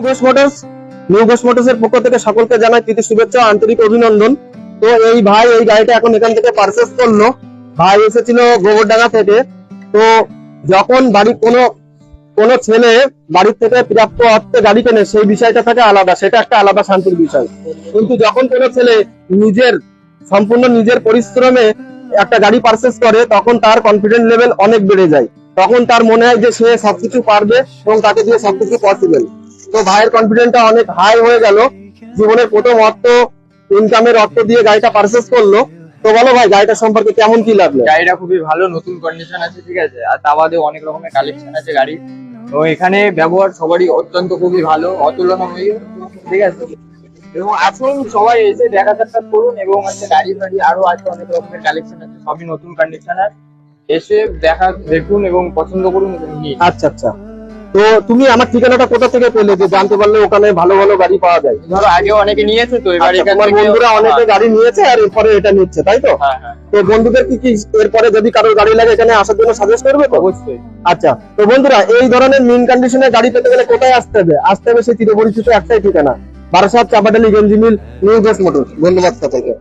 Ghosh motors new Ghosh motors এর পক্ষ থেকে সকলকে জানাই প্রীতি শুভেচ্ছা আন্তরিক অভিনন্দন। তো এই ভাই এই গাড়িটা এখন এখান থেকে পারচেজ করলো। ভাই এসেছিল গোবরডাঙ্গা থেকে। তো যখন বাড়ির কোনো ছেলে বাড়ির থেকে প্রাপ্ত অর্থে গাড়ি কেনে সেই বিষয়টা থাকে আলাদা, সেটা একটা আলাদা শান্তির বিষয়। কিন্তু যখন কোনো ছেলে সম্পূর্ণ নিজের পরিশ্রমে একটা গাড়ি পারচেজ করে তখন তার কনফিডেন্স লেভেল অনেক বেড়ে যায়। তখন তার মনে হয় যে সে সবকিছু পারবে এবং তাকে দিয়ে সবকিছু পসিবল। তো ভাইয়ের কনফিডেন্সটা অনেক হাই হয়ে গেল। জীবনের প্রথম ইনকামের অর্থ দিয়ে গাড়িটা পারচেজ করলো। তো বলো ভাই গাড়িটা সম্পর্কে কেমন কি লাগলো? গাড়িটা খুবই ভালো, নতুন কন্ডিশন আছে, ঠিক আছে। আর তা বাদে অনেক রকমের কালেকশন আছে গাড়ি। তো এখানে ব্যবহার সবারই অত্যন্ত খুবই ভালো, অতুলনীয়, ঠিক আছে। এবং আসুন সবাই এসে দেখা সাক্ষাৎ করুন, এবং গাড়ি আরো আছে, অনেক রকমের কালেকশন আছে, সবই নতুন কন্ডিশনার। এসে দেখুন এবং পছন্দ করুন এবং নিন। আচ্ছা আচ্ছা। তো তুমি আমার ঠিকানাটা কোথা থেকে পেলে যে জানতে পারলে ওখানে ভালো ভালো গাড়ি পাওয়া যায়? ধরো আগে অনেকে নিয়েছে, তো এবার আচ্ছা, এখান তোমার থেকে বন্ধুরা অনেকে গাড়ি নিয়েছে আর এরপরে এটা নিচ্ছে, তাই তো? হ্যাঁ হ্যাঁ, তো বন্ধুদের কি এরপরে যদি কারোর গাড়ি লাগে এখানে আসার জন্য সাজেস্ট করবে তো? অবশ্যই। আচ্ছা, তো বন্ধুরা এই ধরনের মিন কন্ডিশনে গাড়ি পেতে গেলে কোথায় আসতে হবে? আসতে হবে সেই চিরপরিচিত একটাই ঠিকানা, বারাসাত চাপাডালি গঞ্জি মিল নিউ ঘোষ মোটরস। ধন্যবাদ সকলকে।